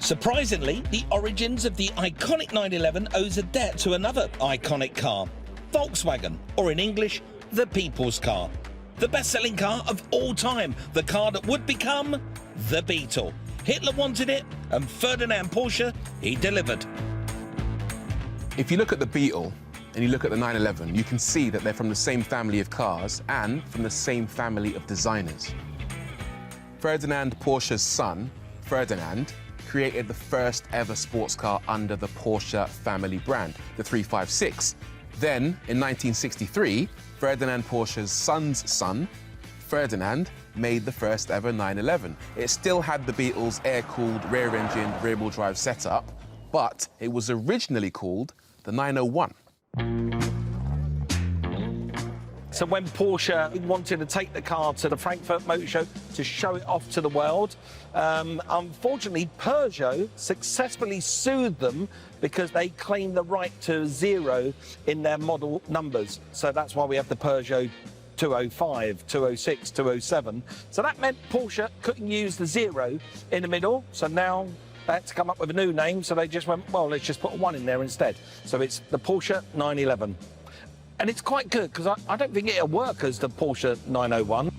Surprisingly, the origins of the iconic 911 owes a debt to another iconic car, Volkswagen, or in English, the people's car. The best-selling car of all time, the car that would become the Beetle. Hitler wanted it, and Ferdinand Porsche, he delivered. If you look at the Beetle and you look at the 911, you can see that they're from the same family of cars and from the same family of designers. Ferdinand Porsche's son, Ferdinand, created the first ever sports car under the Porsche family brand, the 356. Then, in 1963, Ferdinand Porsche's son's son, Ferdinand, made the first ever 911. It still had the Beetle's air-cooled, rear-engine, rear-wheel drive setup, but it was originally called the 901. So when Porsche wanted to take the car to the Frankfurt Motor Show to show it off to the world, unfortunately, Peugeot successfully sued them because they claimed the right to 0 in their model numbers. So that's why we have the Peugeot 205, 206, 207. So that meant Porsche couldn't use the 0 in the middle. So now they had to come up with a new name. So they just went, well, let's just put a 1 in there instead. So it's the Porsche 911. And it's quite good, because I don't think it'll work as the Porsche 901.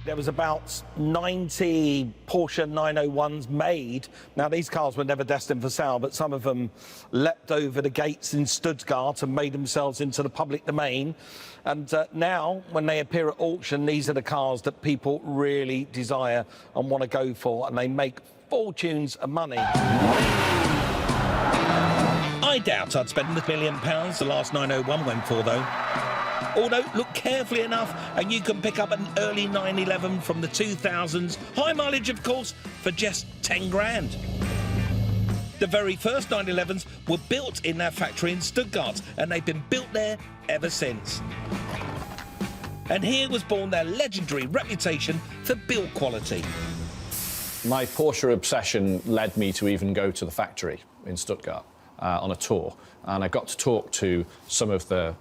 There was about 90 Porsche 901s made. Now, these cars were never destined for sale, but some of them leapt over the gates in Stuttgart and made themselves into the public domain. And now, when they appear at auction, these are the cars that people really desire and want to go for, and they make fortunes of money. I doubt I'd spend £1 million the last 901 went for, though. Although, look carefully enough, and you can pick up an early 911 from the 2000s, high mileage, of course, for just 10 grand. The very first 911s were built in their factory in Stuttgart, and they've been built there ever since. And here was born their legendary reputation for build quality. My Porsche obsession led me to even go to the factory in Stuttgart on a tour, and I got to talk to some of the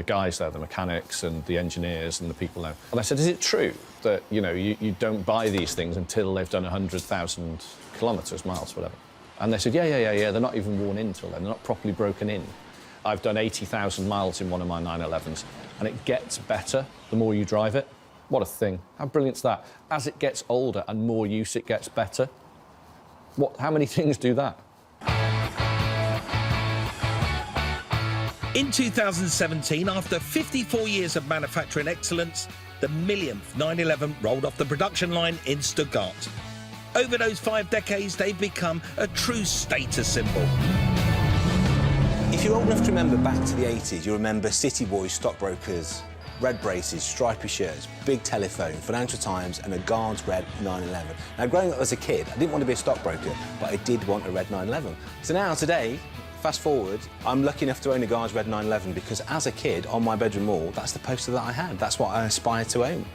guys there, the mechanics and the engineers and the people there. And I said, is it true that, you know, you don't buy these things until they've done 100,000 kilometres, miles, whatever? And they said, yeah, they're not even worn in till then, they're not properly broken in. I've done 80,000 miles in one of my 911s, and it gets better the more you drive it. What a thing. How brilliant's that? As it gets older and more use, it gets better. How many things do that? In 2017, after 54 years of manufacturing excellence, the millionth 911 rolled off the production line in Stuttgart. Over those 5 decades, they've become a true status symbol. If you're old enough to remember back to the 80s, you remember city boys, stockbrokers, red braces, stripy shirts, big telephone, Financial Times and a Guards red 911. Now, growing up as a kid, I didn't want to be a stockbroker, but I did want a red 911. So now, today, fast forward, I'm lucky enough to own a Guards red 911 because as a kid, on my bedroom wall, that's the poster that I had. That's what I aspired to own.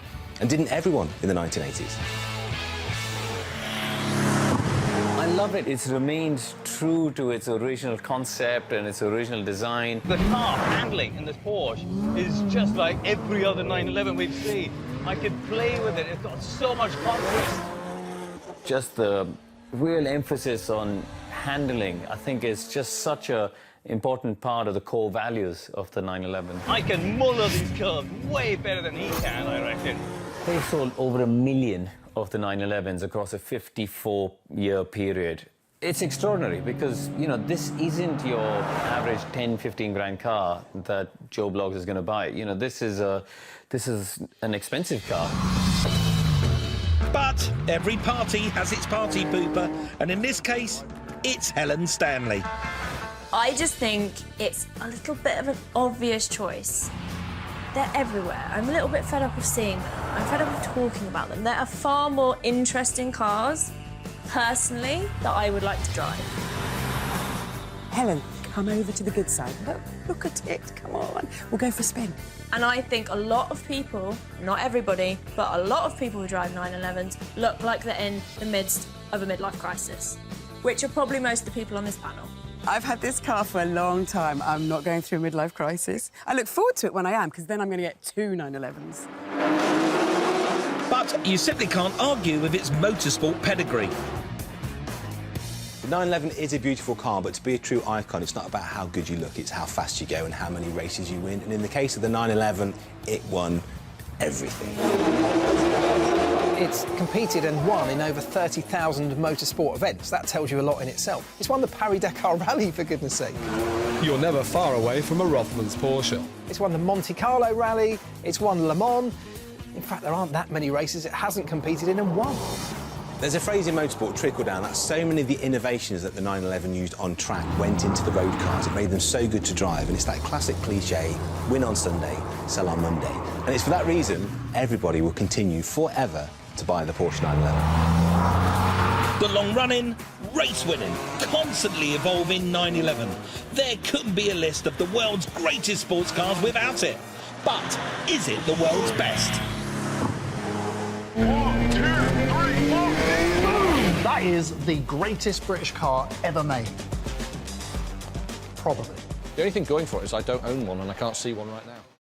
And didn't everyone in the 1980s? I love it. It's remained true to its original concept and its original design. The car handling in this Porsche is just like every other 911 we've seen. I could play with it. It's got so much confidence. Just the real emphasis on handling, I think, is just such an important part of the core values of the 911. I can muller these curves way better than he can, I reckon. They sold over 1 million of the 911s across a 54-year period. It's extraordinary because, you know, this isn't your average 10, 15 grand car that Joe Bloggs is going to buy. You know, this is an expensive car. But every party has its party pooper, and in this case, it's Helen Stanley. I just think it's a little bit of an obvious choice. They're everywhere. I'm a little bit fed up of seeing them. I'm fed up of talking about them. There are far more interesting cars, personally, that I would like to drive. Helen, come over to the good side. Look at it, come on. We'll go for a spin. And I think a lot of people, not everybody, but a lot of people who drive 911s look like they're in the midst of a midlife crisis, which are probably most of the people on this panel. I've had this car for a long time. I'm not going through a midlife crisis. I look forward to it when I am, because then I'm going to get 2 911s. But you simply can't argue with its motorsport pedigree. The 911 is a beautiful car, but to be a true icon, it's not about how good you look, it's how fast you go and how many races you win. And in the case of the 911, it won everything. It's competed and won in over 30,000 motorsport events. That tells you a lot in itself. It's won the Paris-Dakar Rally, for goodness sake. You're never far away from a Rothmans Porsche. It's won the Monte Carlo Rally, it's won Le Mans. In fact, there aren't that many races it hasn't competed in and won. There's a phrase in motorsport, trickle down, that so many of the innovations that the 911 used on track went into the road cars. It made them so good to drive, and it's that classic cliche, win on Sunday, sell on Monday. And it's for that reason everybody will continue forever to buy the Porsche 911. The long-running, race-winning, constantly evolving 911. There couldn't be a list of the world's greatest sports cars without it. But is it the world's best? 1, 2, 3, 4, 5. That is the greatest British car ever made. Probably. The only thing going for it is I don't own one and I can't see one right now.